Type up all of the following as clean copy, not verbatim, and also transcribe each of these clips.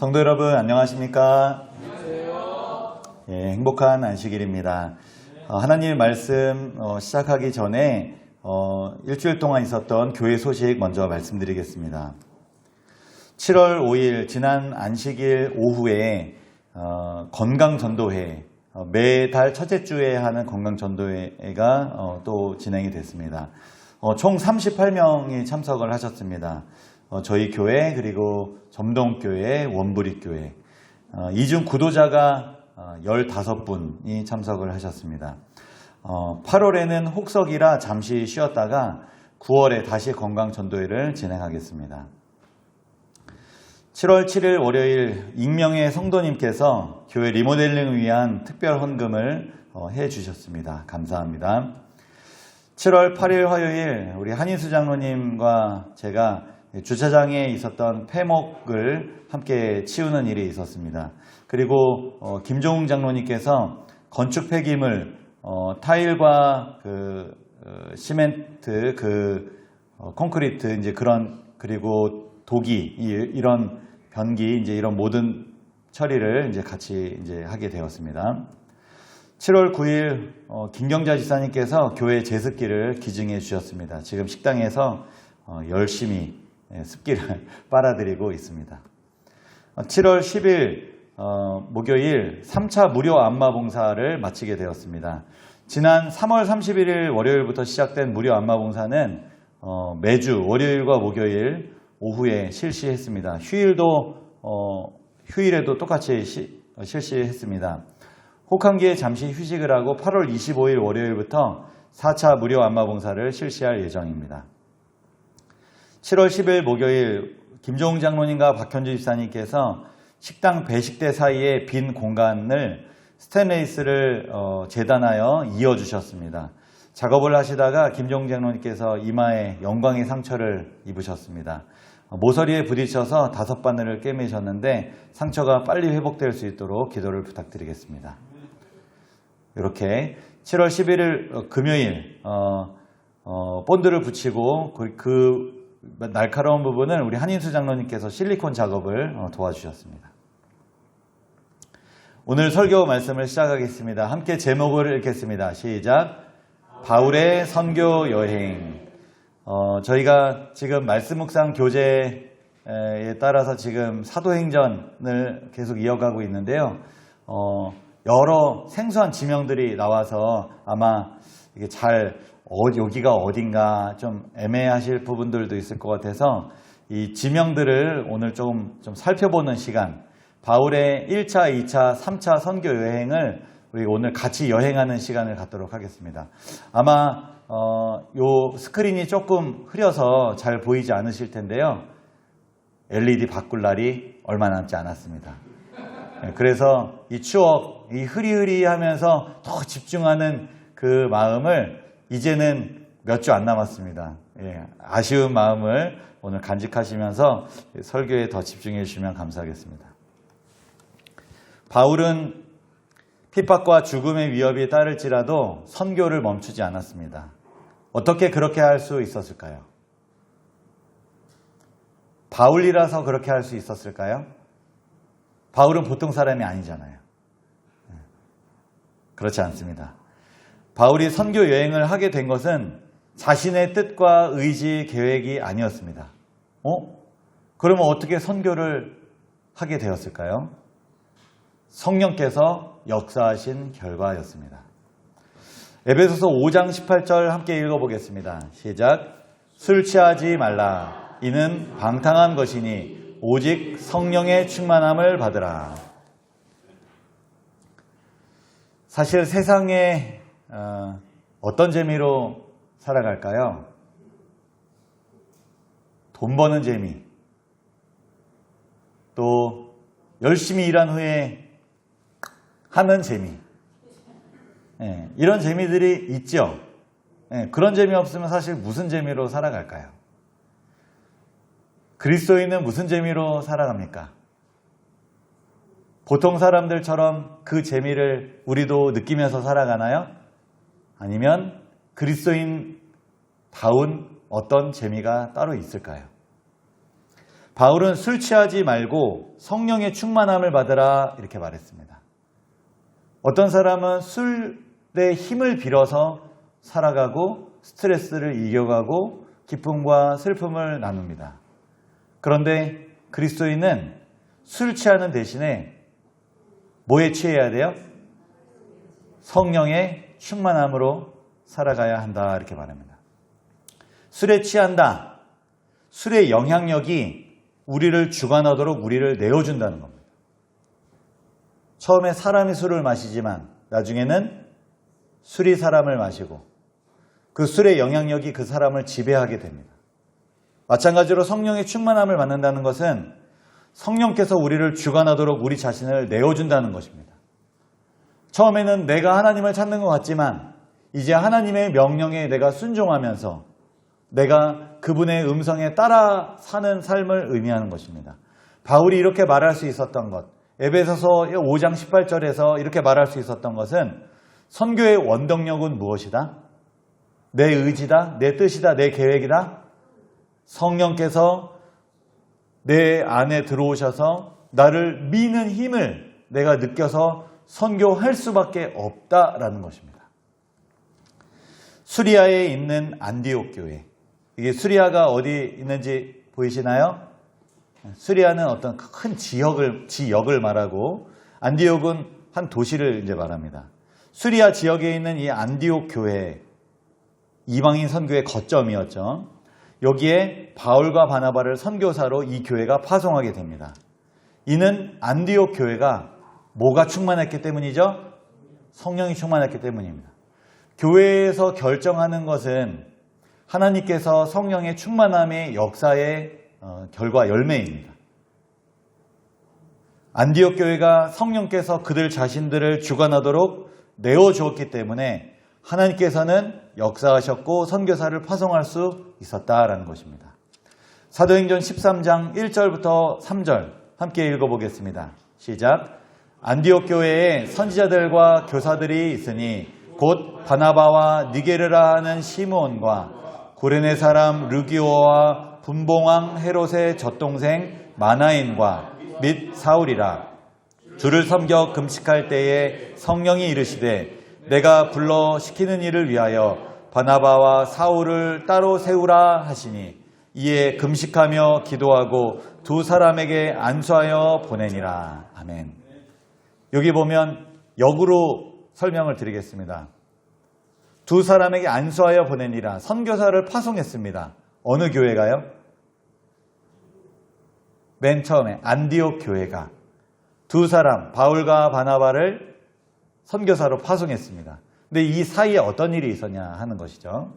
성도 여러분 안녕하십니까? 예, 행복한 안식일입니다. 하나님의 말씀 시작하기 전에 일주일 동안 있었던 교회 소식 먼저 말씀드리겠습니다. 7월 5일 지난 안식일 오후에 건강전도회, 매달 첫째 주에 하는 건강전도회가 또 진행이 됐습니다. 총 38명이 참석을 하셨습니다. 저희 교회 그리고 점동교회, 원부리교회, 이중 구도자가 15분이 참석을 하셨습니다. 8월에는 혹석이라 잠시 쉬었다가 9월에 다시 건강전도회를 진행하겠습니다. 7월 7일 월요일 익명의 성도님께서 교회 리모델링을 위한 특별 헌금을 해주셨습니다. 감사합니다. 7월 8일 화요일 우리 한인수 장로님과 제가 주차장에 있었던 폐목을 함께 치우는 일이 있었습니다. 그리고 김종웅 장로님께서 건축 폐기물, 타일과 시멘트, 콘크리트 이제 그리고 도기 이런 변기 이제 이런 모든 처리를 이제 같이 이제 하게 되었습니다. 7월 9일 김경자 지사님께서 교회 제습기를 기증해 주셨습니다. 지금 식당에서 열심히 습기를 빨아들이고 있습니다. 7월 10일 목요일 3차 무료 안마 봉사를 마치게 되었습니다. 지난 3월 31일 월요일부터 시작된 무료 안마 봉사는 매주 월요일과 목요일 오후에 실시했습니다. 휴일에도 똑같이 실시했습니다. 혹한기에 잠시 휴식을 하고 8월 25일 월요일부터 4차 무료 안마 봉사를 실시할 예정입니다. 7월 10일 목요일 김종웅 장로님과 박현주 집사님께서 식당 배식대 사이에 빈 공간을 스테인레스를 재단하여 이어주셨습니다. 작업을 하시다가 김종웅 장로님께서 이마에 영광의 상처를 입으셨습니다. 모서리에 부딪혀서 5바늘을 꿰매셨는데 상처가 빨리 회복될 수 있도록 기도를 부탁드리겠습니다. 이렇게 7월 11일 금요일 본드를 붙이고 그 날카로운 부분을 우리 한인수 장로님께서 실리콘 작업을 도와주셨습니다. 오늘 설교 말씀을 시작하겠습니다. 함께 제목을 읽겠습니다. 시작. 바울의 선교 여행. 저희가 지금 말씀 묵상 교재에 따라서 지금 사도행전을 계속 이어가고 있는데요. 여러 생소한 지명들이 나와서 아마 이게 여기가 어딘가 좀 애매하실 부분들도 있을 것 같아서 이 지명들을 오늘 좀 살펴보는 시간, 바울의 1차, 2차, 3차 선교 여행을 우리 오늘 같이 여행하는 시간을 갖도록 하겠습니다. 아마 요 스크린이 조금 흐려서 잘 보이지 않으실 텐데요. LED 바꿀 날이 얼마 남지 않았습니다. 그래서 이 추억, 이 흐리흐리하면서 더 집중하는 그 마음을 이제는 몇 주 안 남았습니다. 아쉬운 마음을 오늘 간직하시면서 설교에 더 집중해 주시면 감사하겠습니다. 바울은 핍박과 죽음의 위협이 따를지라도 선교를 멈추지 않았습니다. 어떻게 그렇게 할 수 있었을까요? 바울이라서 그렇게 할 수 있었을까요? 바울은 보통 사람이 아니잖아요. 그렇지 않습니다. 바울이 선교 여행을 하게 된 것은 자신의 뜻과 의지, 계획이 아니었습니다. 그러면 어떻게 선교를 하게 되었을까요? 성령께서 역사하신 결과였습니다. 에베소서 5장 18절 함께 읽어보겠습니다. 시작. 술 취하지 말라. 이는 방탕한 것이니 오직 성령의 충만함을 받으라. 사실 세상에 어떤 재미로 살아갈까요? 돈 버는 재미, 또 열심히 일한 후에 하는 재미, 이런 재미들이 있죠. 그런 재미 없으면 사실 무슨 재미로 살아갈까요? 그리스도인은 무슨 재미로 살아갑니까? 보통 사람들처럼 그 재미를 우리도 느끼면서 살아가나요? 아니면 그리스도인다운 어떤 재미가 따로 있을까요? 바울은 술 취하지 말고 성령의 충만함을 받으라 이렇게 말했습니다. 어떤 사람은 술의 힘을 빌어서 살아가고 스트레스를 이겨가고 기쁨과 슬픔을 나눕니다. 그런데 그리스도인은 술 취하는 대신에 뭐에 취해야 돼요? 성령의 충만함으로 살아가야 한다 이렇게 말합니다. 술에 취한다. 술의 영향력이 우리를 주관하도록 우리를 내어준다는 겁니다. 처음에 사람이 술을 마시지만 나중에는 술이 사람을 마시고 그 술의 영향력이 그 사람을 지배하게 됩니다. 마찬가지로 성령의 충만함을 받는다는 것은 성령께서 우리를 주관하도록 우리 자신을 내어준다는 것입니다. 처음에는 내가 하나님을 찾는 것 같지만 이제 하나님의 명령에 내가 순종하면서 내가 그분의 음성에 따라 사는 삶을 의미하는 것입니다. 바울이 이렇게 말할 수 있었던 것, 에베소서 5장 18절에서 이렇게 말할 수 있었던 것은 선교의 원동력은 무엇이다? 내 의지다, 내 뜻이다, 내 계획이다. 성령께서 내 안에 들어오셔서 나를 미는 힘을 내가 느껴서 선교할 수밖에 없다라는 것입니다. 수리아에 있는 안디옥 교회. 이게 수리아가 어디 있는지 보이시나요? 수리아는 어떤 큰 지역을 말하고 안디옥은 한 도시를 이제 말합니다. 수리아 지역에 있는 이 안디옥 교회, 이방인 선교의 거점이었죠. 여기에 바울과 바나바를 선교사로 이 교회가 파송하게 됩니다. 이는 안디옥 교회가 뭐가 충만했기 때문이죠? 성령이 충만했기 때문입니다. 교회에서 결정하는 것은 하나님께서 성령의 충만함의 역사의 결과 열매입니다. 안디옥 교회가 성령께서 그들 자신들을 주관하도록 내어주었기 때문에 하나님께서는 역사하셨고 선교사를 파송할 수 있었다라는 것입니다. 사도행전 13장 1절부터 3절 함께 읽어보겠습니다. 시작. 안디옥 교회에 선지자들과 교사들이 있으니 곧 바나바와 니게르라 하는 시므온과 구레네 사람 르기오와 분봉왕 헤롯의 젖동생 마나인과 및 사울이라. 주를 섬겨 금식할 때에 성령이 이르시되 내가 불러 시키는 일을 위하여 바나바와 사울을 따로 세우라 하시니 이에 금식하며 기도하고 두 사람에게 안수하여 보내니라. 아멘. 여기 보면 역으로 설명을 드리겠습니다. 두 사람에게 안수하여 보내니라. 선교사를 파송했습니다. 어느 교회가요? 맨 처음에 안디옥 교회가 두 사람 바울과 바나바를 선교사로 파송했습니다. 근데 이 사이에 어떤 일이 있었냐 하는 것이죠.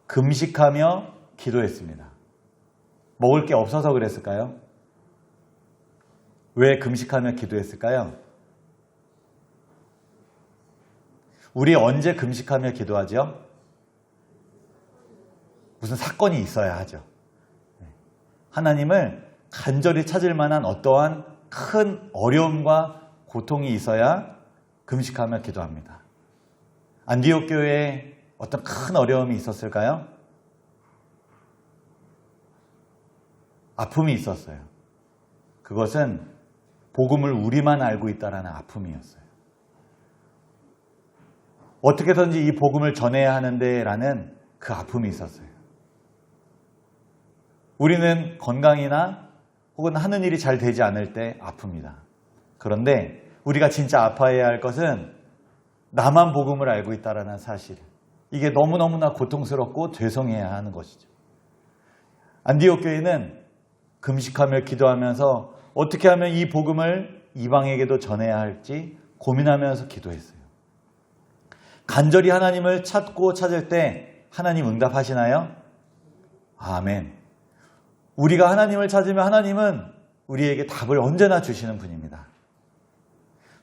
금식하며 기도했습니다. 먹을 게 없어서 그랬을까요? 왜 금식하며 기도했을까요? 우리 언제 금식하며 기도하죠? 무슨 사건이 있어야 하죠. 하나님을 간절히 찾을 만한 어떠한 큰 어려움과 고통이 있어야 금식하며 기도합니다. 안디옥 교회에 어떤 큰 어려움이 있었을까요? 아픔이 있었어요. 그것은 복음을 우리만 알고 있다라는 아픔이었어요. 어떻게든지 이 복음을 전해야 하는데 라는 그 아픔이 있었어요. 우리는 건강이나 혹은 하는 일이 잘 되지 않을 때 아픕니다. 그런데 우리가 진짜 아파해야 할 것은 나만 복음을 알고 있다라는 사실. 이게 너무너무나 고통스럽고 죄송해야 하는 것이죠. 안디옥 교회는 금식하며 기도하면서 어떻게 하면 이 복음을 이방에게도 전해야 할지 고민하면서 기도했어요. 간절히 하나님을 찾고 찾을 때 하나님 응답하시나요? 아멘. 우리가 하나님을 찾으면 하나님은 우리에게 답을 언제나 주시는 분입니다.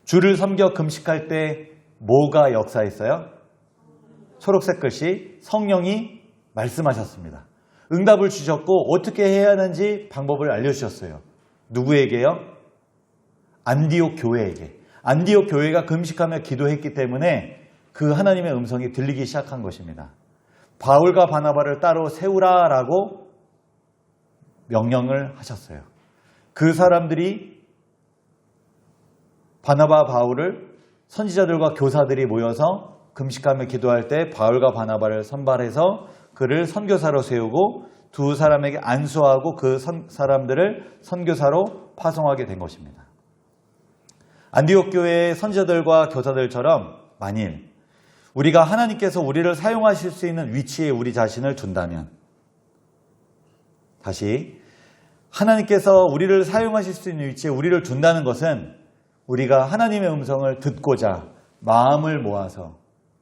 주를 섬겨 금식할 때 뭐가 역사했어요? 초록색 글씨 성령이 말씀하셨습니다. 응답을 주셨고 어떻게 해야 하는지 방법을 알려주셨어요. 누구에게요? 안디옥 교회에게. 안디옥 교회가 금식하며 기도했기 때문에 그 하나님의 음성이 들리기 시작한 것입니다. 바울과 바나바를 따로 세우라라고 명령을 하셨어요. 그 사람들이 바나바 바울을 선지자들과 교사들이 모여서 금식하며 기도할 때 바울과 바나바를 선발해서 그를 선교사로 세우고 두 사람에게 안수하고 그 사람들을 선교사로 파송하게 된 것입니다. 안디옥 교회의 선지자들과 교사들처럼 만일 우리가 하나님께서 우리를 사용하실 수 있는 위치에 우리 자신을 둔다면, 다시 하나님께서 우리를 사용하실 수 있는 위치에 우리를 둔다는 것은 우리가 하나님의 음성을 듣고자 마음을 모아서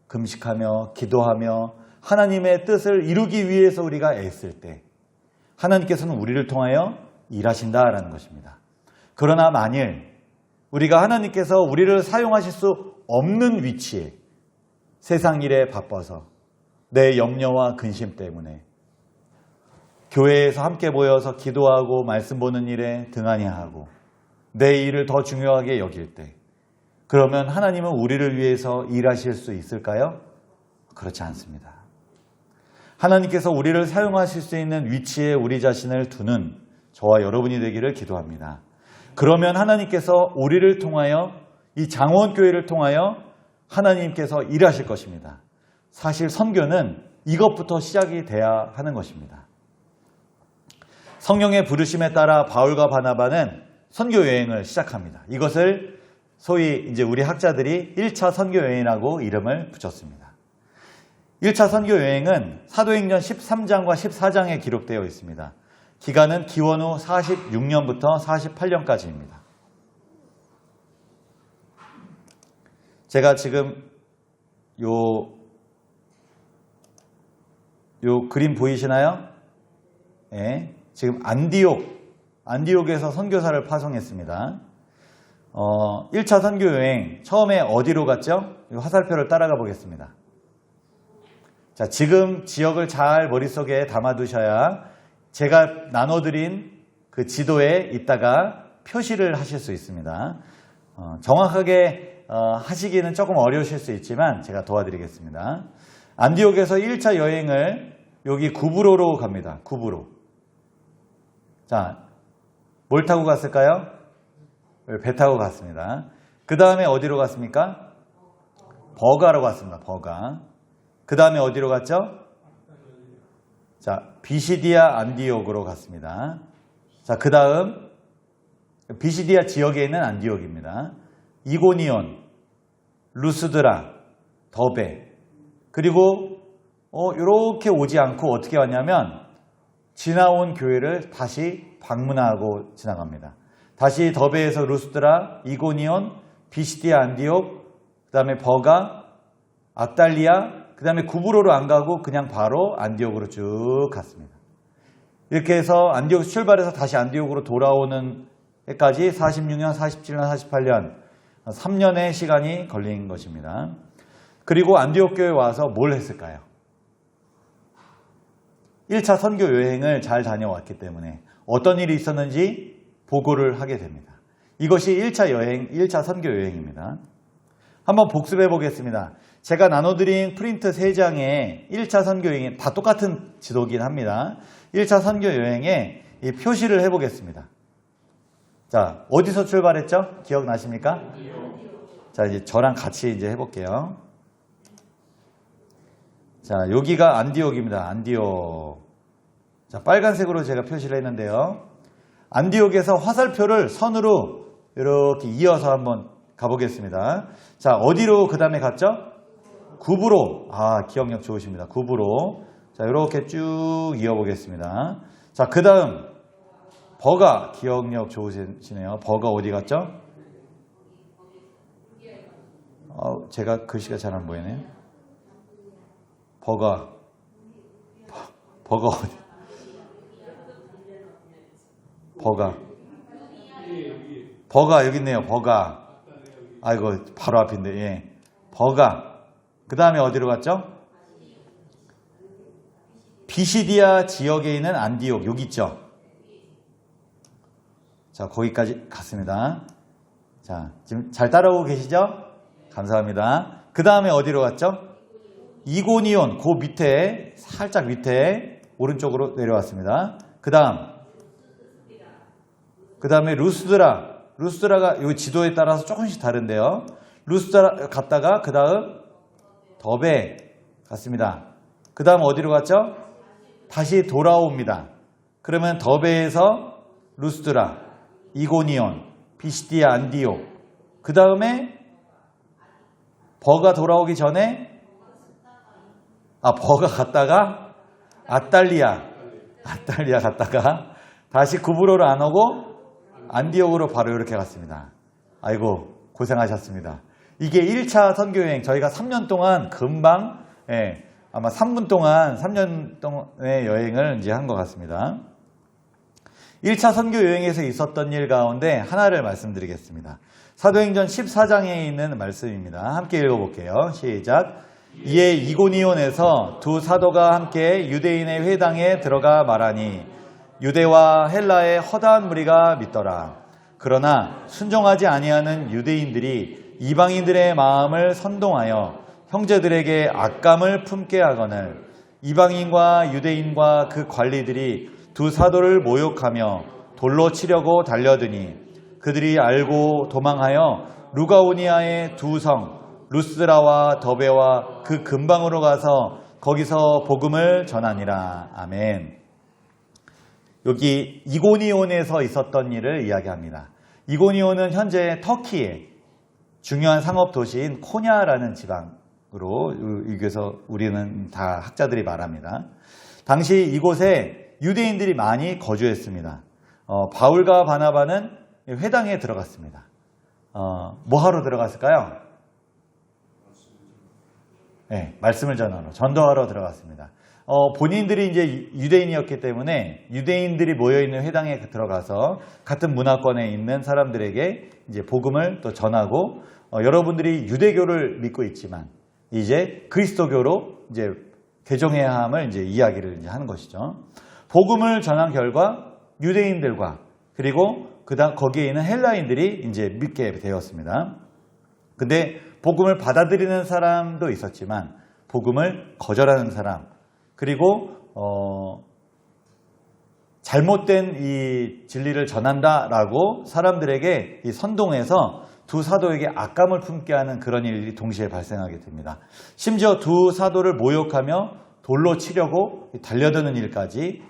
금식하며 기도하며 하나님의 뜻을 이루기 위해서 우리가 애쓸 때 하나님께서는 우리를 통하여 일하신다라는 것입니다. 그러나 만일 우리가 하나님께서 우리를 사용하실 수 없는 위치에 세상 일에 바빠서 내 염려와 근심 때문에 교회에서 함께 모여서 기도하고 말씀 보는 일에 등한히 하고 내 일을 더 중요하게 여길 때, 그러면 하나님은 우리를 위해서 일하실 수 있을까요? 그렇지 않습니다. 하나님께서 우리를 사용하실 수 있는 위치에 우리 자신을 두는 저와 여러분이 되기를 기도합니다. 그러면 하나님께서 우리를 통하여, 이 장원교회를 통하여 하나님께서 일하실 것입니다. 사실 선교는 이것부터 시작이 돼야 하는 것입니다. 성령의 부르심에 따라 바울과 바나바는 선교 여행을 시작합니다. 이것을 소위 이제 우리 학자들이 1차 선교 여행이라고 이름을 붙였습니다. 1차 선교 여행은 사도행전 13장과 14장에 기록되어 있습니다. 기간은 기원 후 46년부터 48년까지입니다. 제가 지금 요 그림 보이시나요? 네, 지금 안디옥에서 선교사를 파송했습니다. 1차 선교 여행 처음에 어디로 갔죠? 이 화살표를 따라가 보겠습니다. 자, 지금 지역을 잘 머릿속에 담아두셔야 제가 나눠드린 그 지도에 있다가 표시를 하실 수 있습니다. 정확하게 하시기는 조금 어려우실 수 있지만 제가 도와드리겠습니다. 안디옥에서 1차 여행을 여기 구브로로 갑니다. 구브로. 자, 뭘 타고 갔을까요? 배 타고 갔습니다. 그 다음에 어디로 갔습니까? 버가로 갔습니다. 버가. 그 다음에 어디로 갔죠? 자, 비시디아 안디옥으로 갔습니다. 자, 그 다음 비시디아 지역에 있는 안디옥입니다. 이고니온, 루스드라, 더베. 그리고 이렇게 오지 않고 어떻게 왔냐면 지나온 교회를 다시 방문하고 지나갑니다. 다시 더베에서 루스드라, 이고니온, 비시디아 안디옥, 그 다음에 버가, 압달리아, 그 다음에 구브로로 안 가고 그냥 바로 안디옥으로 쭉 갔습니다. 이렇게 해서 안디옥에서 출발해서 다시 안디옥으로 돌아오는 해까지 46년, 47년, 48년 3년의 시간이 걸린 것입니다. 그리고 안디옥 교회에 와서 뭘 했을까요? 1차 선교 여행을 잘 다녀왔기 때문에 어떤 일이 있었는지 보고를 하게 됩니다. 이것이 1차 여행, 1차 선교 여행입니다. 한번 복습해 보겠습니다. 제가 나눠드린 프린트 3장에 1차 선교 여행이 다 똑같은 지도긴 합니다. 1차 선교 여행에 이 표시를 해보겠습니다. 자, 어디서 출발했죠? 기억나십니까? 자, 이제 저랑 같이 이제 해볼게요. 자, 여기가 안디옥입니다. 안디옥. 자, 빨간색으로 제가 표시를 했는데요. 안디옥에서 화살표를 선으로 이렇게 이어서 한번 가보겠습니다. 자, 어디로 그 다음에 갔죠? 구브로. 아, 기억력 좋으십니다. 구브로. 자, 이렇게 쭉 이어보겠습니다. 자, 그 다음 버가. 기억력 좋으시네요. 버가 어디 갔죠? 제가 글씨가 잘 안 보이네요. 버가 어디? 버가 여기 있네요. 버가. 아이고, 바로 앞인데. 예. 버가. 그 다음에 어디로 갔죠? 비시디아 지역에 있는 안디옥. 여기 있죠? 자, 거기까지 갔습니다. 자, 지금 잘 따라오고 계시죠? 감사합니다. 그 다음에 어디로 갔죠? 이고니온. 그 밑에, 살짝 밑에 오른쪽으로 내려왔습니다. 그 다음 그 다음에 루스드라가 이 지도에 따라서 조금씩 다른데요. 루스드라 갔다가 그 다음 더베 갔습니다. 그 다음 어디로 갔죠? 다시 돌아옵니다. 그러면 더베에서 루스드라, 이고니온, 비시디아, 안디옥. 그 다음에 버가 돌아오기 전에 버가 갔다가 아탈리아 갔다가 다시 구브로를 안 오고 안디옥으로 바로 이렇게 갔습니다. 아이고 고생하셨습니다. 이게 1차 선교여행 저희가 3년 동안 금방 아마 3분 동안 3년 동안의 여행을 이제 한 것 같습니다. 1차 선교여행에서 있었던 일 가운데 하나를 말씀드리겠습니다. 사도행전 14장에 있는 말씀입니다. 함께 읽어볼게요. 시작. 이에 이고니온에서 두 사도가 함께 유대인의 회당에 들어가 말하니 유대와 헬라의 허다한 무리가 믿더라. 그러나 순종하지 아니하는 유대인들이 이방인들의 마음을 선동하여 형제들에게 악감을 품게 하거늘 이방인과 유대인과 그 관리들이 두 사도를 모욕하며 돌로 치려고 달려드니 그들이 알고 도망하여 루가오니아의 두 성 루스드라와 더베와 그 근방으로 가서 거기서 복음을 전하니라. 아멘. 여기 이고니온에서 있었던 일을 이야기합니다. 이고니온은 현재 터키의 중요한 상업 도시인 코냐라는 지방으로 여기서 우리는 다 학자들이 말합니다. 당시 이곳에 유대인들이 많이 거주했습니다. 바울과 바나바는 회당에 들어갔습니다. 뭐 하러 들어갔을까요? 네, 말씀을 전하러, 전도하러 들어갔습니다. 본인들이 이제 유대인이었기 때문에 유대인들이 모여있는 회당에 들어가서 같은 문화권에 있는 사람들에게 이제 복음을 또 전하고, 여러분들이 유대교를 믿고 있지만 이제 그리스도교로 이제 개종해야 함을 이제 이야기를 이제 하는 것이죠. 복음을 전한 결과 유대인들과 그리고 거기에 있는 헬라인들이 이제 믿게 되었습니다. 근데 복음을 받아들이는 사람도 있었지만 복음을 거절하는 사람, 그리고 잘못된 이 진리를 전한다라고 사람들에게 이 선동해서 두 사도에게 악감을 품게 하는 그런 일이 동시에 발생하게 됩니다. 심지어 두 사도를 모욕하며 돌로 치려고 달려드는 일까지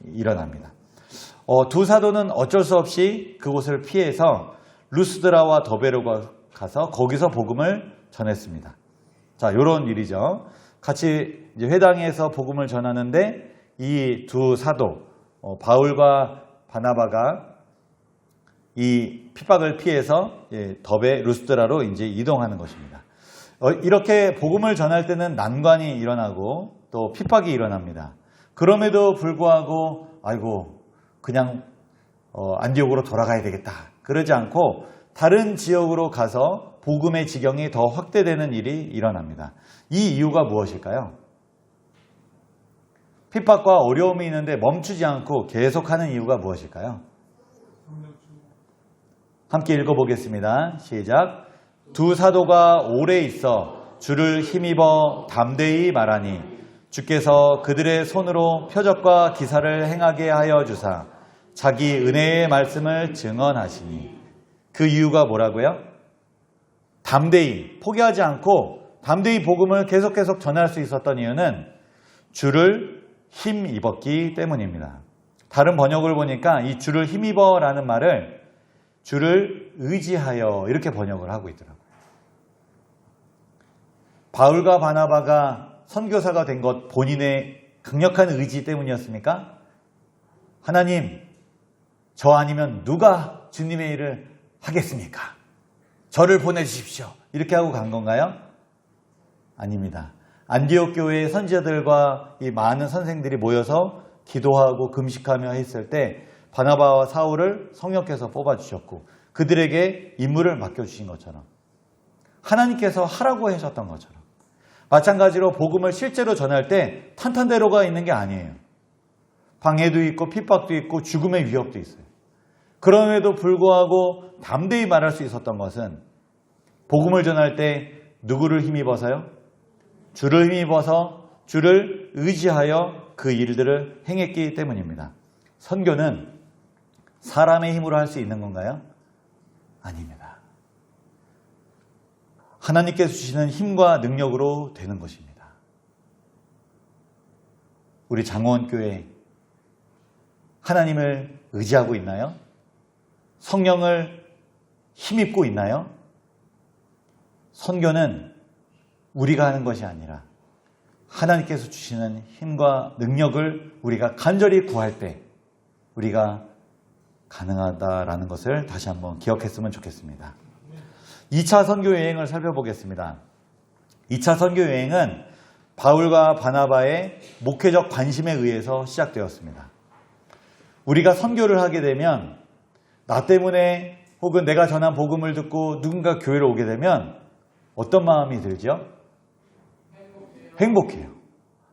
일어납니다. 두 사도는 어쩔 수 없이 그곳을 피해서 루스드라와 더베로 가서 거기서 복음을 전했습니다. 자, 이런 일이죠. 같이 이제 회당에서 복음을 전하는데 이 두 사도 바울과 바나바가 이 핍박을 피해서 더베 루스드라로 이제 이동하는 것입니다. 이렇게 복음을 전할 때는 난관이 일어나고 또 핍박이 일어납니다. 그럼에도 불구하고 아이고 그냥 안디옥으로 돌아가야 되겠다 그러지 않고 다른 지역으로 가서 복음의 지경이 더 확대되는 일이 일어납니다. 이 이유가 무엇일까요? 핍박과 어려움이 있는데 멈추지 않고 계속하는 이유가 무엇일까요? 함께 읽어보겠습니다. 시작. 두 사도가 오래 있어 주를 힘입어 담대히 말하니 주께서 그들의 손으로 표적과 기사를 행하게 하여 주사 자기 은혜의 말씀을 증언하시니. 그 이유가 뭐라고요? 담대히 포기하지 않고 담대히 복음을 계속 전할 수 있었던 이유는 주를 힘입었기 때문입니다. 다른 번역을 보니까 이 주를 힘입어라는 말을 주를 의지하여 이렇게 번역을 하고 있더라고요. 바울과 바나바가 선교사가 된 것 본인의 강력한 의지 때문이었습니까? 하나님, 저 아니면 누가 주님의 일을 하겠습니까? 저를 보내주십시오. 이렇게 하고 간 건가요? 아닙니다. 안디옥 교회의 선지자들과 이 많은 선생들이 모여서 기도하고 금식하며 했을 때 바나바와 사울을 성령께서 뽑아주셨고 그들에게 임무를 맡겨주신 것처럼 하나님께서 하라고 하셨던 것처럼 마찬가지로 복음을 실제로 전할 때 탄탄대로가 있는 게 아니에요. 방해도 있고 핍박도 있고 죽음의 위협도 있어요. 그럼에도 불구하고 담대히 말할 수 있었던 것은 복음을 전할 때 누구를 힘입어서요? 주를 힘입어서 주를 의지하여 그 일들을 행했기 때문입니다. 선교는 사람의 힘으로 할 수 있는 건가요? 아닙니다. 하나님께서 주시는 힘과 능력으로 되는 것입니다. 우리 장호원교회 하나님을 의지하고 있나요? 성령을 힘입고 있나요? 선교는 우리가 하는 것이 아니라 하나님께서 주시는 힘과 능력을 우리가 간절히 구할 때 우리가 가능하다라는 것을 다시 한번 기억했으면 좋겠습니다. 2차 선교 여행을 살펴보겠습니다. 2차 선교 여행은 바울과 바나바의 목회적 관심에 의해서 시작되었습니다. 우리가 선교를 하게 되면 나 때문에 혹은 내가 전한 복음을 듣고 누군가 교회를 오게 되면 어떤 마음이 들죠? 행복해요.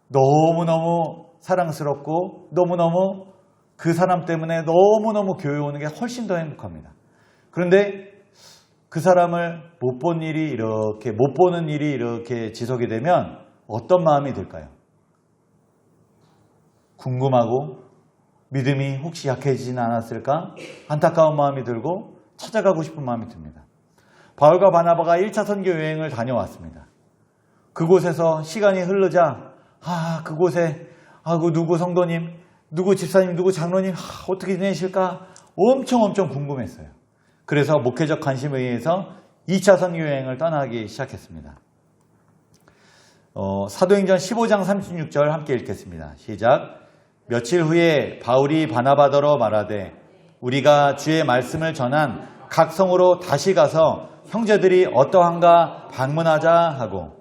너무너무 사랑스럽고 너무너무 그 사람 때문에 너무너무 교회 오는 게 훨씬 더 행복합니다. 그런데 그 사람을 못 보는 일이 이렇게 지속이 되면 어떤 마음이 들까요? 궁금하고 믿음이 혹시 약해지진 않았을까? 안타까운 마음이 들고 찾아가고 싶은 마음이 듭니다. 바울과 바나바가 1차 선교 여행을 다녀왔습니다. 그곳에서 시간이 흐르자 그곳에 누구 성도님, 누구 집사님, 누구 장로님 어떻게 지내실까 엄청 궁금했어요. 그래서 목회적 관심에 의해서 2차 선교 여행을 떠나기 시작했습니다. 사도행전 15장 36절 함께 읽겠습니다. 시작. 며칠 후에 바울이 바나바더러 말하되 우리가 주의 말씀을 전한 각 성으로 다시 가서 형제들이 어떠한가 방문하자 하고,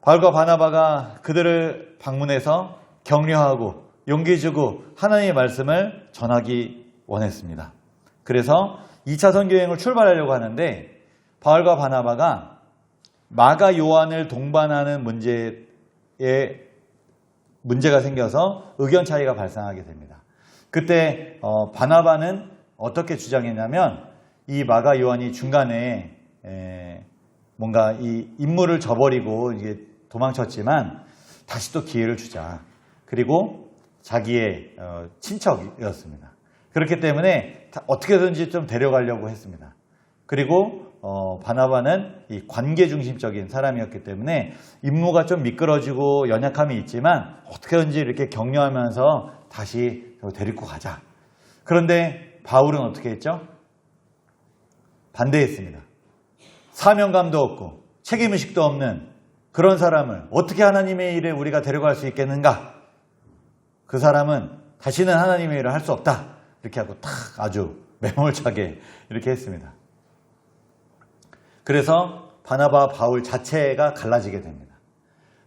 바울과 바나바가 그들을 방문해서 격려하고 용기 주고 하나님의 말씀을 전하기 원했습니다. 그래서 2차 선교 여행을 출발하려고 하는데 바울과 바나바가 마가 요한을 동반하는 문제가 생겨서 의견 차이가 발생하게 됩니다. 그때 바나바는 어떻게 주장했냐면 이 마가 요한이 중간에 뭔가 이 임무를 저버리고 이게 도망쳤지만 다시 또 기회를 주자. 그리고 자기의 친척이었습니다. 그렇기 때문에 어떻게든지 좀 데려가려고 했습니다. 그리고 바나바는 이 관계 중심적인 사람이었기 때문에 임무가 좀 미끄러지고 연약함이 있지만 어떻게든지 이렇게 격려하면서 다시 데리고 가자. 그런데 바울은 어떻게 했죠? 반대했습니다. 사명감도 없고 책임의식도 없는 그런 사람을 어떻게 하나님의 일에 우리가 데려갈 수 있겠는가? 그 사람은 다시는 하나님의 일을 할 수 없다. 이렇게 하고 탁 아주 매몰차게 이렇게 했습니다. 그래서 바나바, 바울 자체가 갈라지게 됩니다.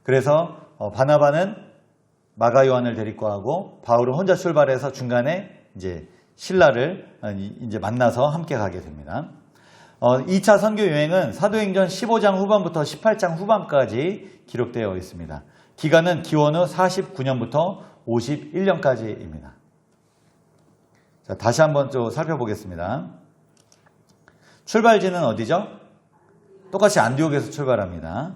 그래서 바나바는 마가 요한을 데리고 가고 바울은 혼자 출발해서 중간에 이제 신라를 이제 만나서 함께 가게 됩니다. 2차 선교 여행은 사도행전 15장 후반부터 18장 후반까지 기록되어 있습니다. 기간은 기원 후 49년부터 51년까지입니다. 자, 다시 한번 좀 살펴보겠습니다. 출발지는 어디죠? 똑같이 안디옥에서 출발합니다.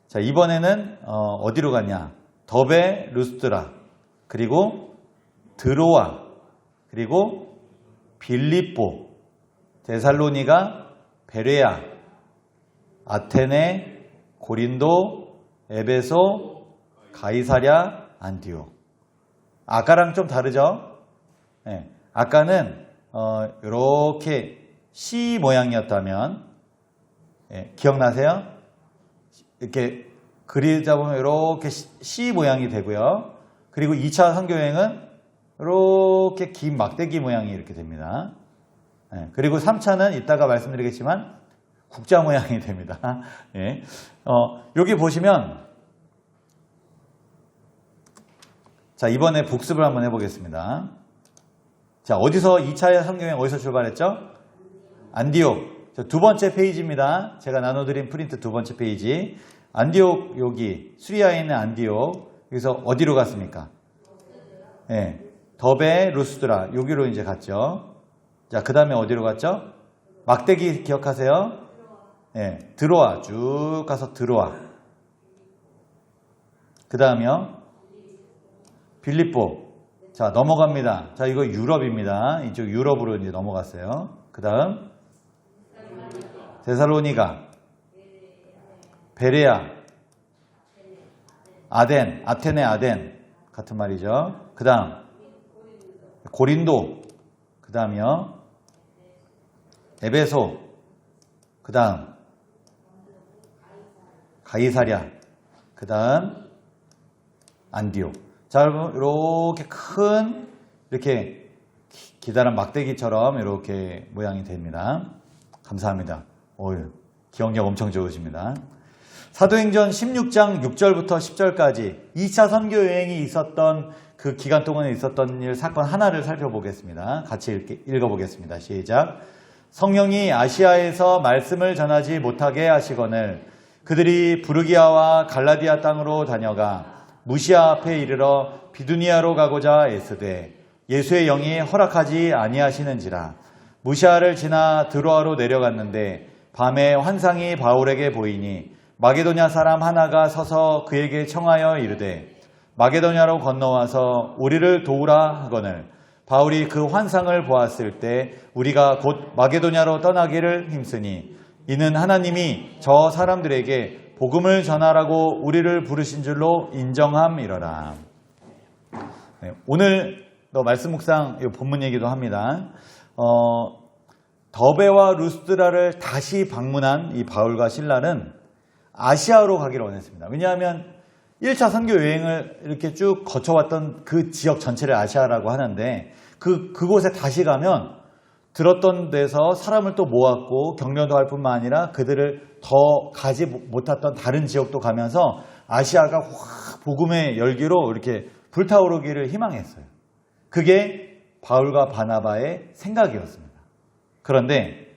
자, 이번에는 어디로 가냐? 더베, 루스드라, 그리고 드로아, 그리고 빌립보, 데살로니가, 베레아, 아테네, 고린도, 에베소, 가이사랴, 안디옥. 아까랑 좀 다르죠? 네. 아까는 이렇게 C 모양이었다면, 기억나세요? 이렇게 그리다 보면 이렇게 C 모양이 되고요. 그리고 2차 선교여행은 이렇게 긴 막대기 모양이 이렇게 됩니다. 그리고 3차는 이따가 말씀드리겠지만 국자 모양이 됩니다. 여기 보시면, 자, 이번에 복습을 한번 해보겠습니다. 자, 어디서 2차 선교여행 어디서 출발했죠? 안디옥. 두 번째 페이지입니다. 제가 나눠드린 프린트 두 번째 페이지. 안디옥, 여기 수리아에 있는 안디옥. 여기서 어디로 갔습니까? 더베, 루스드라. 여기로 이제 갔죠. 자, 그 다음에 어디로 갔죠? 막대기 기억하세요? 드로아. 쭉 가서 드로아. 그 다음이요? 빌립보. 자, 넘어갑니다. 자, 이거 유럽입니다. 이쪽 유럽으로 이제 넘어갔어요. 그 다음, 데살로니가, 베레아, 아덴, 아테네 아덴. 같은 말이죠. 그 다음, 고린도. 그 다음이요, 에베소. 그 다음, 가이사랴. 그 다음, 안디옥. 자, 여러분, 이렇게 큰, 이렇게 기다란 막대기처럼 이렇게 모양이 됩니다. 감사합니다. 기억력 엄청 좋으십니다. 사도행전 16장 6절부터 10절까지 2차 선교 여행이 있었던 그 기간 동안에 있었던 일, 사건 하나를 살펴보겠습니다. 같이 읽어보겠습니다. 시작. 성령이 아시아에서 말씀을 전하지 못하게 하시거늘 그들이 부르기아와 갈라디아 땅으로 다녀가 무시아 앞에 이르러 비두니아로 가고자 애쓰되 예수의 영이 허락하지 아니하시는지라. 무시아를 지나 드로아로 내려갔는데 밤에 환상이 바울에게 보이니 마게도냐 사람 하나가 서서 그에게 청하여 이르되 마게도냐로 건너와서 우리를 도우라 하거늘 바울이 그 환상을 보았을 때 우리가 곧 마게도냐로 떠나기를 힘쓰니 이는 하나님이 저 사람들에게 복음을 전하라고 우리를 부르신 줄로 인정함이러라. 네, 오늘 말씀 묵상 본문 얘기도 합니다. 더베와 루스드라를 다시 방문한 이 바울과 실라는 아시아로 가기를 원했습니다. 왜냐하면 1차 선교 여행을 이렇게 쭉 거쳐왔던 그 지역 전체를 아시아라고 하는데 그곳에 다시 가면 들었던 데서 사람을 또 모았고 격려도 할 뿐만 아니라 그들을 더 가지 못했던 다른 지역도 가면서 아시아가 확 복음의 열기로 이렇게 불타오르기를 희망했어요. 그게 바울과 바나바의 생각이었습니다. 그런데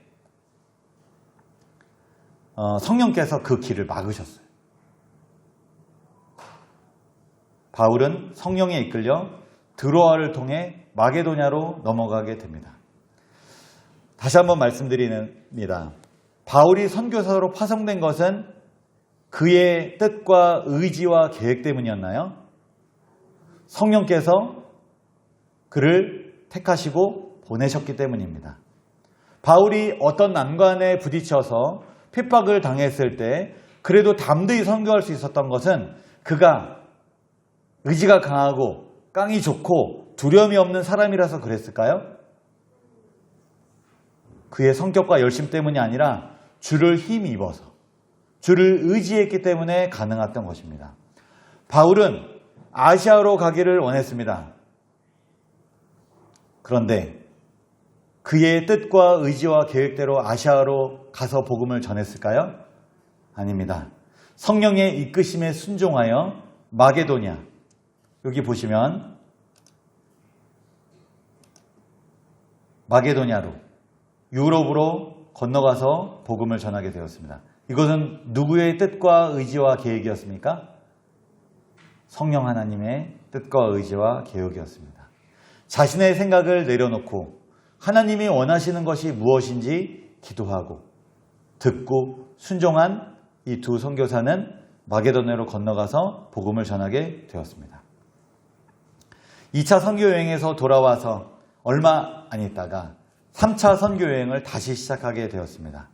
성령께서 그 길을 막으셨어요. 바울은 성령에 이끌려 드로아를 통해 마게도냐로 넘어가게 됩니다. 다시 한번 말씀드립니다. 바울이 선교사로 파송된 것은 그의 뜻과 의지와 계획 때문이었나요? 성령께서 그를 택하시고 보내셨기 때문입니다. 바울이 어떤 난관에 부딪혀서 핍박을 당했을 때 그래도 담대히 선교할 수 있었던 것은 그가 의지가 강하고 깡이 좋고 두려움이 없는 사람이라서 그랬을까요? 그의 성격과 열심 때문이 아니라 주를 힘입어서 주를 의지했기 때문에 가능했던 것입니다. 바울은 아시아로 가기를 원했습니다. 그런데 그의 뜻과 의지와 계획대로 아시아로 가서 복음을 전했을까요? 아닙니다. 성령의 이끄심에 순종하여 마게도냐, 여기 보시면 마게도냐로 유럽으로 건너가서 복음을 전하게 되었습니다. 이것은 누구의 뜻과 의지와 계획이었습니까? 성령 하나님의 뜻과 의지와 계획이었습니다. 자신의 생각을 내려놓고 하나님이 원하시는 것이 무엇인지 기도하고 듣고 순종한 이 두 선교사는 마게도냐로 건너가서 복음을 전하게 되었습니다. 2차 선교여행에서 돌아와서 얼마 안 있다가 3차 선교여행을 다시 시작하게 되었습니다.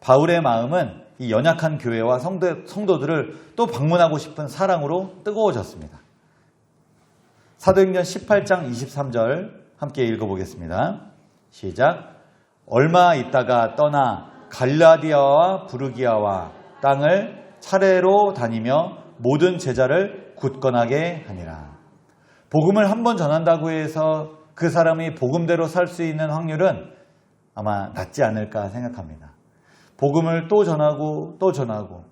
바울의 마음은 이 연약한 교회와 성도들을 또 방문하고 싶은 사랑으로 뜨거워졌습니다. 사도행전 18장 23절 함께 읽어보겠습니다. 시작. 얼마 있다가 떠나 갈라디아와 부르기아와 땅을 차례로 다니며 모든 제자를 굳건하게 하니라. 복음을 한 번 전한다고 해서 그 사람이 복음대로 살 수 있는 확률은 아마 낮지 않을까 생각합니다. 복음을 또 전하고 또 전하고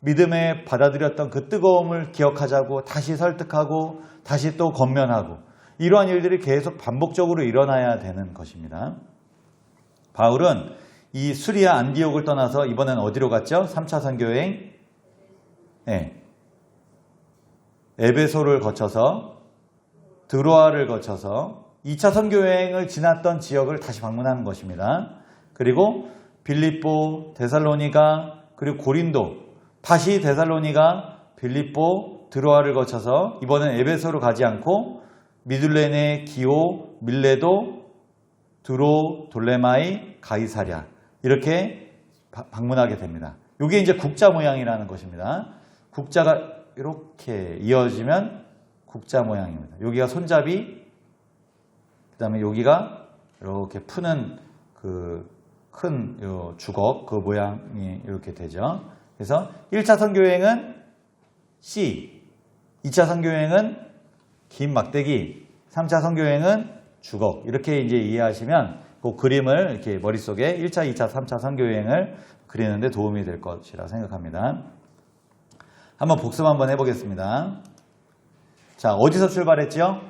믿음에 받아들였던 그 뜨거움을 기억하자고 다시 설득하고 다시 또 권면하고 이러한 일들이 계속 반복적으로 일어나야 되는 것입니다. 바울은 이 수리아 안디옥을 떠나서 이번엔 어디로 갔죠? 3차 선교여행? 네. 에베소를 거쳐서 드로아를 거쳐서 2차 선교여행을 지났던 지역을 다시 방문하는 것입니다. 그리고 빌립보, 데살로니가, 그리고 고린도, 다시 데살로니가, 빌립보, 드로아를 거쳐서 이번엔 에베소로 가지 않고 미둘레네, 기오, 밀레도, 두로, 돌레마이, 가이사랴 이렇게 방문하게 됩니다. 이게 이제 국자 모양이라는 것입니다. 국자가 이렇게 이어지면 국자 모양입니다. 여기가 손잡이, 그 다음에 여기가 이렇게 푸는 그 큰 주걱 그 모양이 이렇게 되죠. 그래서 1차 선교여행은 C, 2차 선교여행은 긴 막대기, 3차 선교여행은 주걱 이렇게 이제 이해하시면 그 그림을 이렇게 머릿속에 1차, 2차, 3차 선교여행을 그리는데 도움이 될 것이라 생각합니다. 한번 복습 한번 해보겠습니다. 자, 어디서 출발했죠?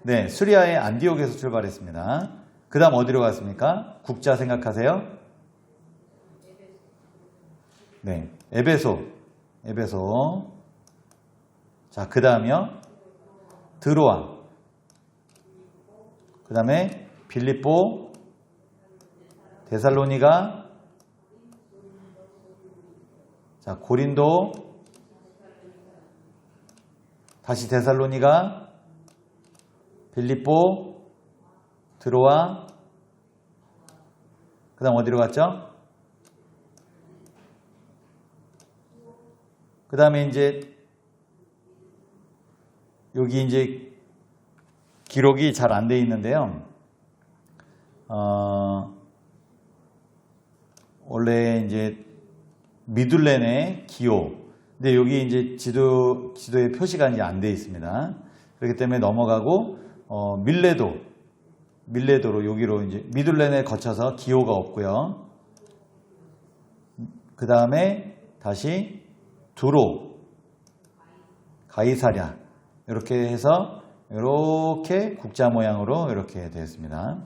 네, 수리아의 안디옥에서 출발했습니다. 그 다음 어디로 갔습니까? 국자 생각하세요. 네, 에베소. 자, 그 다음이요. 드로아. 그 다음에 빌립보, 데살로니가, 자, 고린도, 다시 데살로니가, 빌립보, 드로아, 그 다음 어디로 갔죠? 그 다음에 이제 여기 이제 기록이 잘 안 돼 있는데요. 원래 이제 미둘레네, 기오. 근데 여기 이제 지도에 표시가 이제 안 돼 있습니다. 그렇기 때문에 넘어가고, 밀레도로 여기로 이제 미둘레네 거쳐서 기오가 없고요. 그 다음에 다시 두로, 가이사랴 이렇게 해서 이렇게 국자 모양으로 이렇게 되었습니다.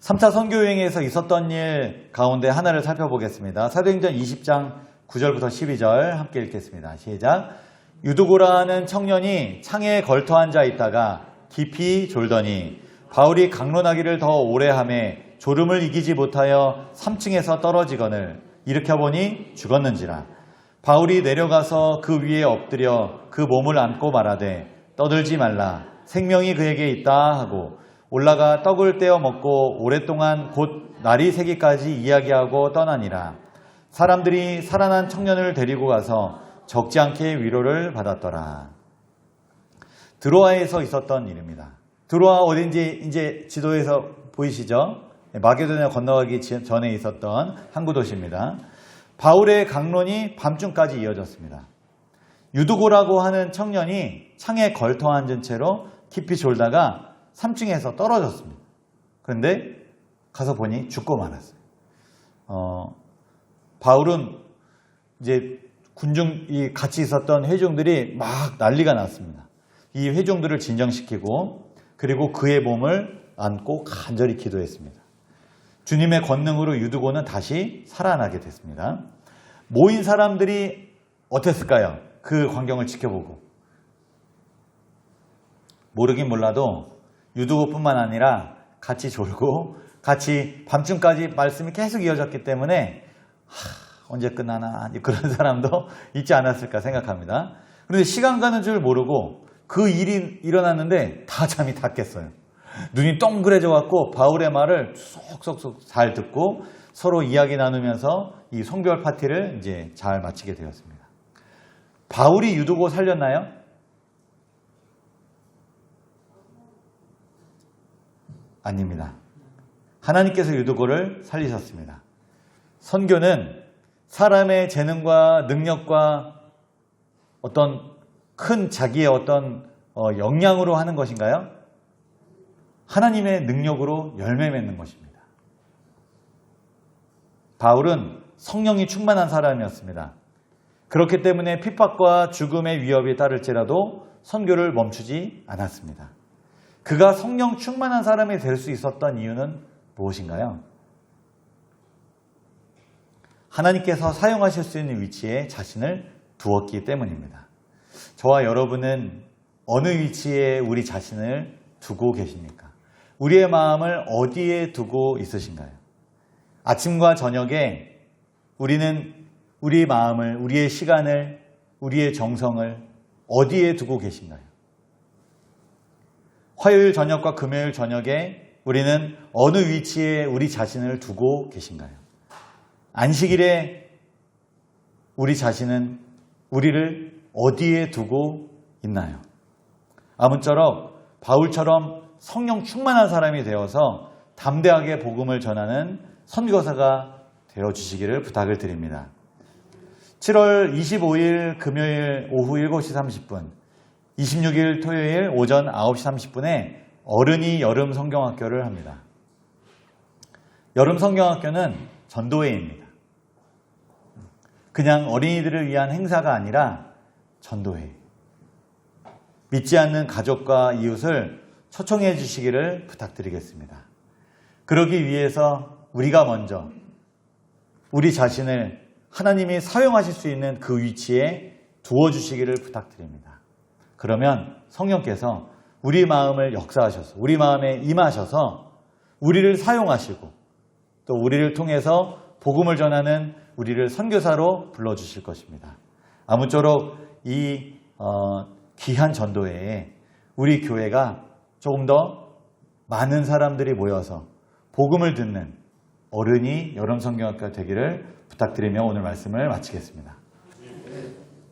3차 선교여행에서 있었던 일 가운데 하나를 살펴보겠습니다. 사도행전 20장 9절부터 12절 함께 읽겠습니다. 시작. 유두고라는 청년이 창에 걸터 앉아 있다가 깊이 졸더니 바울이 강론하기를 더 오래 하매 졸음을 이기지 못하여 3층에서 떨어지거늘 일으켜보니 죽었는지라. 바울이 내려가서 그 위에 엎드려 그 몸을 안고 말하되 떠들지 말라 생명이 그에게 있다 하고 올라가 떡을 떼어 먹고 오랫동안 곧 날이 새기까지 이야기하고 떠나니라. 사람들이 살아난 청년을 데리고 가서 적지 않게 위로를 받았더라. 드로아에서 있었던 일입니다. 드로아 어딘지 이제 지도에서 보이시죠? 마게도냐 건너가기 전에 있었던 항구 도시입니다. 바울의 강론이 밤중까지 이어졌습니다. 유두고라고 하는 청년이 창에 걸터 앉은 채로 깊이 졸다가 3층에서 떨어졌습니다. 그런데 가서 보니 죽고 말았어요. 바울은 이제 군중이 같이 있었던 회중들이 막 난리가 났습니다. 이 회중들을 진정시키고 그리고 그의 몸을 안고 간절히 기도했습니다. 주님의 권능으로 유두고는 다시 살아나게 됐습니다. 모인 사람들이 어땠을까요? 그 광경을 지켜보고. 모르긴 몰라도 유두고뿐만 아니라 같이 졸고 같이 밤중까지 말씀이 계속 이어졌기 때문에 언제 끝나나 그런 사람도 있지 않았을까 생각합니다. 그런데 시간 가는 줄 모르고 그 일이 일어났는데 다 잠이 다 깼어요. 눈이 동그래져 갖고 바울의 말을 쏙쏙쏙 잘 듣고 서로 이야기 나누면서 이 성별 파티를 이제 잘 마치게 되었습니다. 바울이 유두고 살렸나요? 아닙니다. 하나님께서 유두고를 살리셨습니다. 선교는 사람의 재능과 능력과 어떤 큰 자기의 어떤 역량으로 하는 것인가요? 하나님의 능력으로 열매 맺는 것입니다. 바울은 성령이 충만한 사람이었습니다. 그렇기 때문에 핍박과 죽음의 위협이 따를지라도 선교를 멈추지 않았습니다. 그가 성령 충만한 사람이 될 수 있었던 이유는 무엇인가요? 하나님께서 사용하실 수 있는 위치에 자신을 두었기 때문입니다. 저와 여러분은 어느 위치에 우리 자신을 두고 계십니까? 우리의 마음을 어디에 두고 있으신가요? 아침과 저녁에 우리는 우리 마음을, 우리의 시간을, 우리의 정성을 어디에 두고 계신가요? 화요일 저녁과 금요일 저녁에 우리는 어느 위치에 우리 자신을 두고 계신가요? 안식일에 우리 자신은 우리를 어디에 두고 있나요? 아무쪼록 바울처럼 성령 충만한 사람이 되어서 담대하게 복음을 전하는 선교사가 되어주시기를 부탁을 드립니다. 7월 25일 금요일 오후 7시 30분, 26일 토요일 오전 9시 30분에 어른이 여름 성경학교를 합니다. 여름 성경학교는 전도회입니다. 그냥 어린이들을 위한 행사가 아니라 전도회. 믿지 않는 가족과 이웃을 초청해 주시기를 부탁드리겠습니다. 그러기 위해서 우리가 먼저 우리 자신을 하나님이 사용하실 수 있는 그 위치에 두어주시기를 부탁드립니다. 그러면 성령께서 우리 마음을 역사하셔서 우리 마음에 임하셔서 우리를 사용하시고 또 우리를 통해서 복음을 전하는 우리를 선교사로 불러주실 것입니다. 아무쪼록 이 귀한 전도회에 우리 교회가 조금 더 많은 사람들이 모여서 복음을 듣는 어른이 여름 성경학교가 되기를 부탁드리며 오늘 말씀을 마치겠습니다.